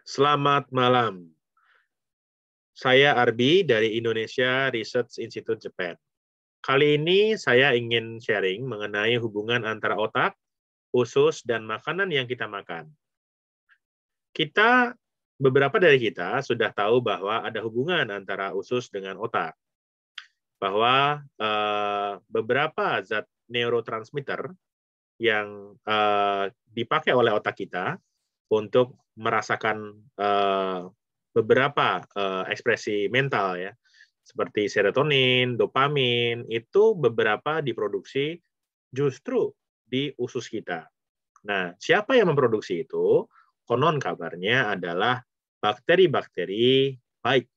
Selamat malam. Saya Arbi dari Indonesia Research Institute Japan. Kali ini saya ingin sharing mengenai hubungan antara otak, usus, dan makanan yang kita makan. Beberapa dari kita sudah tahu bahwa ada hubungan antara usus dengan otak. Bahwa beberapa zat neurotransmitter yang dipakai oleh otak kita untuk merasakan beberapa ekspresi mental ya, seperti serotonin, dopamin, itu beberapa diproduksi justru di usus kita. Nah, siapa yang memproduksi itu? Konon kabarnya adalah bakteri-bakteri baik,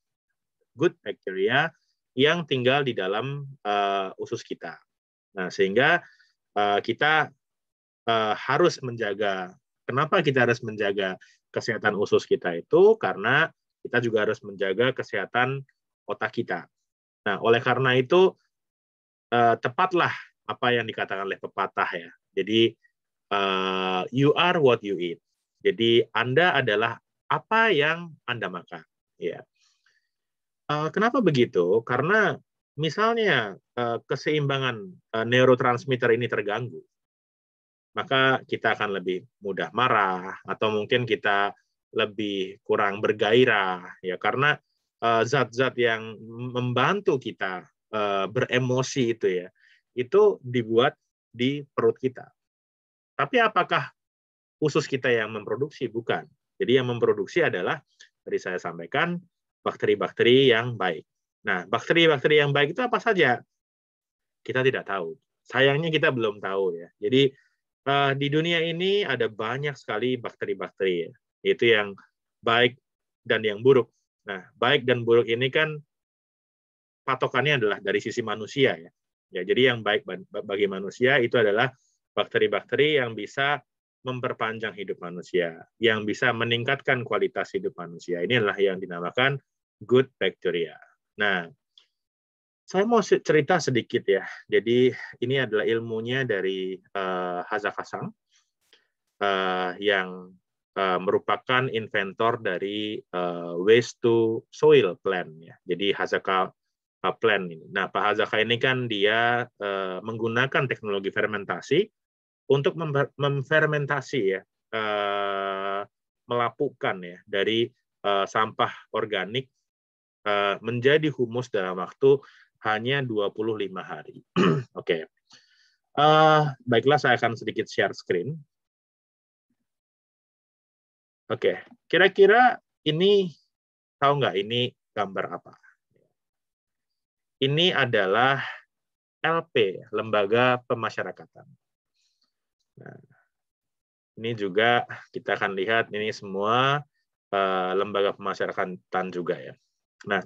good bacteria, yang tinggal di dalam usus kita. Nah, sehingga kita harus menjaga. Kenapa kita harus menjaga kesehatan usus kita itu? Karena kita juga harus menjaga kesehatan otak kita. Nah, oleh karena itu tepatlah apa yang dikatakan oleh pepatah ya. Jadi you are what you eat. Jadi Anda adalah apa yang Anda makan. Ya. Kenapa begitu? Karena misalnya keseimbangan neurotransmitter ini terganggu, maka kita akan lebih mudah marah atau mungkin kita lebih kurang bergairah ya, karena zat-zat yang membantu kita beremosi itu ya, itu dibuat di perut kita. Tapi apakah usus kita yang memproduksi? Bukan. Jadi yang memproduksi adalah, tadi saya sampaikan, bakteri-bakteri yang baik. Nah, bakteri-bakteri yang baik itu apa saja? Kita tidak tahu. Sayangnya kita belum tahu ya. Jadi di dunia ini ada banyak sekali bakteri-bakteri, yaitu yang baik dan yang buruk. Nah, baik dan buruk ini kan patokannya adalah dari sisi manusia ya. Ya, jadi yang baik bagi manusia itu adalah bakteri-bakteri yang bisa memperpanjang hidup manusia, yang bisa meningkatkan kualitas hidup manusia. Ini adalah yang dinamakan good bacteria. Nah, saya mau cerita sedikit ya. Jadi ini adalah ilmunya dari Hazakasang, yang merupakan inventor dari waste to soil plan ya. Jadi Hazaka plan ini. Nah, Pak Hazaka ini kan dia menggunakan teknologi fermentasi untuk memfermentasi ya, melapukkan ya dari sampah organik menjadi humus dalam waktu hanya 25 hari. Oke. Baiklah, saya akan sedikit share screen. Oke, kira-kira ini tahu nggak ini gambar apa? Ini adalah LP, Lembaga Pemasyarakatan. Nah, ini juga kita akan lihat ini semua lembaga pemasyarakatan juga ya. Nah,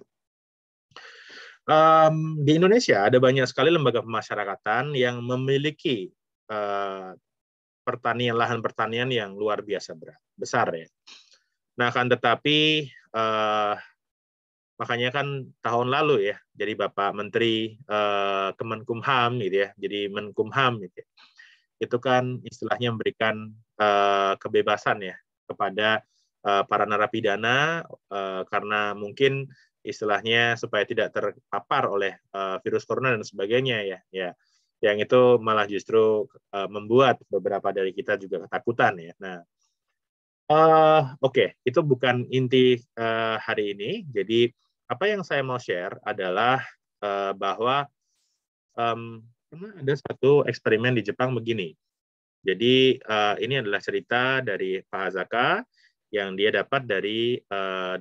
di Indonesia ada banyak sekali lembaga pemasyarakatan yang memiliki lahan pertanian yang luar biasa besar ya. Nah, akan tetapi makanya kan tahun lalu ya, jadi Bapak Menteri Kemenkumham gitu ya, jadi Menkumham gitu ya, itu kan istilahnya memberikan kebebasan ya kepada para narapidana karena mungkin istilahnya supaya tidak terpapar oleh virus corona dan sebagainya ya, ya, yang itu malah justru membuat beberapa dari kita juga ketakutan ya. Nah, oke, itu bukan inti hari ini. Jadi apa yang saya mau share adalah bahwa pernah ada satu eksperimen di Jepang begini. Jadi ini adalah cerita dari Pak Hazaka yang dia dapat dari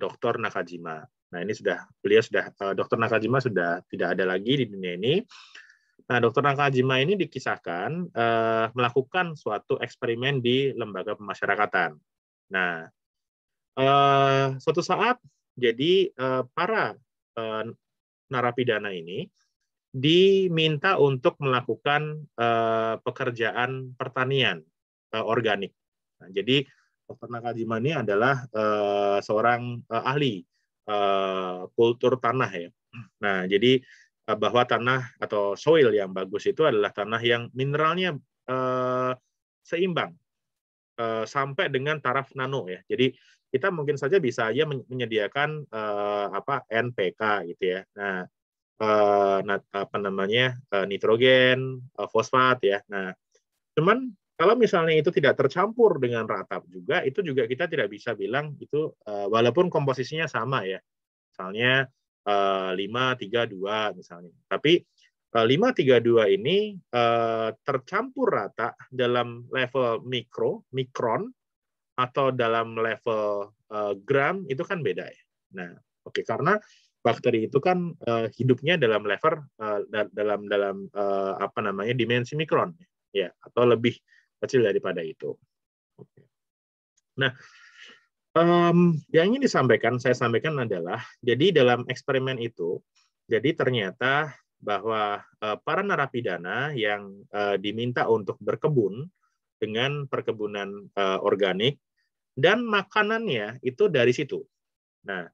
Dr. Nakajima. Nah, ini beliau sudah Dr. Nakajima sudah tidak ada lagi di dunia ini. Nah, Dr. Nakajima ini dikisahkan melakukan suatu eksperimen di lembaga pemasyarakatan. Nah, suatu saat jadi para narapidana ini diminta untuk melakukan pekerjaan pertanian organik. Nah, jadi Dr. Nakajima ini adalah seorang ahli kultur tanah ya. Nah, jadi bahwa tanah atau soil yang bagus itu adalah tanah yang mineralnya seimbang. sampai dengan taraf nano ya. Jadi kita mungkin saja bisa aja menyediakan NPK gitu ya. Nah, nitrogen, fosfat ya. Nah, cuman kalau misalnya itu tidak tercampur dengan rata juga, itu juga kita tidak bisa bilang itu walaupun komposisinya sama ya. Misalnya 5-3-2 misalnya. Tapi 5-3-2 ini tercampur rata dalam level mikron atau dalam level gram itu kan beda ya. Nah, oke, karena bakteri itu kan hidupnya dalam level dimensi mikron ya, atau lebih kecil daripada itu. Oke. Nah, yang ingin saya sampaikan adalah, jadi dalam eksperimen itu, jadi ternyata bahwa para narapidana yang diminta untuk berkebun dengan perkebunan organik dan makanannya itu dari situ. Nah,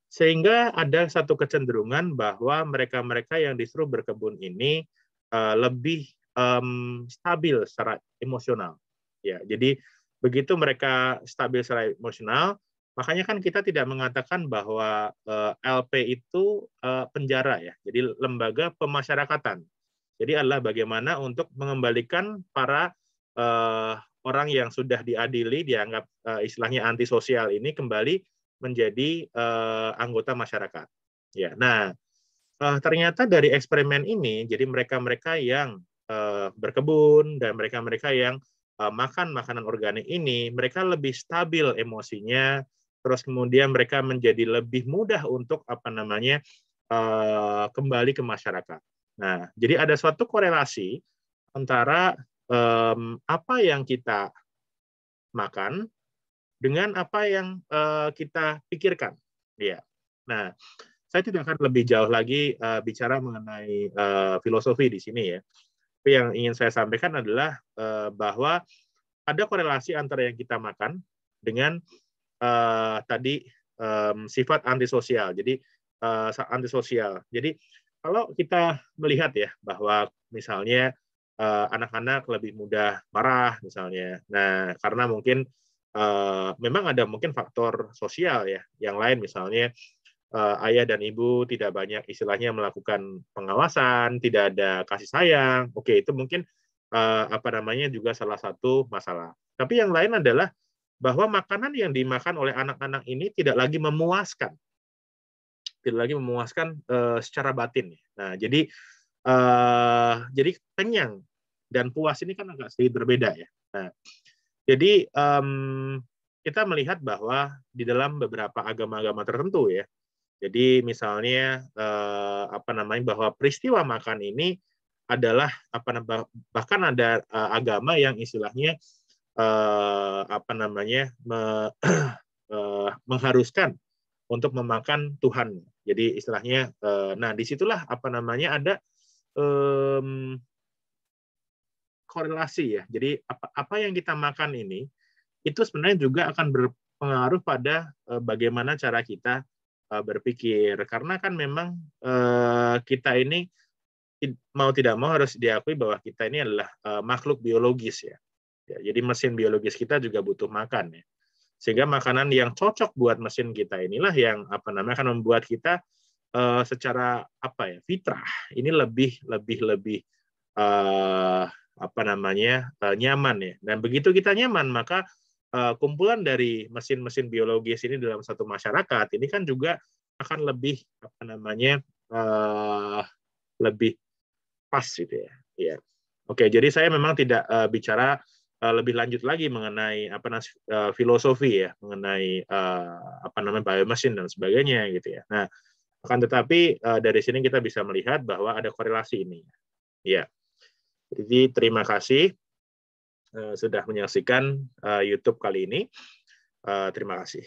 sehingga ada satu kecenderungan bahwa mereka-mereka yang disuruh berkebun ini lebih stabil secara emosional. Ya, jadi begitu mereka stabil secara emosional, makanya kan kita tidak mengatakan bahwa LP itu penjara ya. Jadi lembaga pemasyarakatan. Jadi adalah bagaimana untuk mengembalikan para orang yang sudah diadili, dianggap istilahnya antisosial ini kembali menjadi anggota masyarakat. Ya, nah ternyata dari eksperimen ini, jadi mereka-mereka yang berkebun dan mereka-mereka yang makan makanan organik ini, mereka lebih stabil emosinya, terus kemudian mereka menjadi lebih mudah untuk kembali ke masyarakat. Nah, jadi ada suatu korelasi antara apa yang kita makan dengan apa yang kita pikirkan. Ya. Nah, saya tidak akan lebih jauh lagi bicara mengenai filosofi di sini ya. Tapi yang ingin saya sampaikan adalah bahwa ada korelasi antara yang kita makan dengan tadi sifat antisosial. Jadi antisosial. Jadi kalau kita melihat ya bahwa misalnya anak-anak lebih mudah marah misalnya. Nah, karena mungkin memang ada mungkin faktor sosial ya, yang lain misalnya ayah dan ibu tidak banyak istilahnya melakukan pengawasan, tidak ada kasih sayang. Oke, itu mungkin juga salah satu masalah. Tapi yang lain adalah bahwa makanan yang dimakan oleh anak-anak ini tidak lagi memuaskan, secara batin. Nah, jadi kenyang dan puas ini kan agak sedikit berbeda ya. Nah, jadi kita melihat bahwa di dalam beberapa agama-agama tertentu ya, jadi misalnya bahwa peristiwa makan ini adalah bahkan ada agama yang istilahnya mengharuskan untuk memakan Tuhan. Jadi istilahnya, nah disitulah ada korelasi ya. Jadi apa yang kita makan ini itu sebenarnya juga akan berpengaruh pada bagaimana cara kita berpikir. Karena kan memang kita ini mau tidak mau harus diakui bahwa kita ini adalah makhluk biologis ya. Jadi mesin biologis kita juga butuh makan ya. Sehingga makanan yang cocok buat mesin kita inilah yang akan membuat kita secara fitrah ini lebih nyaman ya. Dan begitu kita nyaman, maka kumpulan dari mesin-mesin biologis ini dalam satu masyarakat ini kan juga akan lebih lebih pas gitu ya. Ya. Oke, jadi saya memang tidak bicara lebih lanjut lagi mengenai filosofi ya, mengenai biomesin dan sebagainya gitu ya. Nah, akan tetapi dari sini kita bisa melihat bahwa ada korelasi ini. Ya. Jadi terima kasih sudah menyaksikan YouTube kali ini. Terima kasih.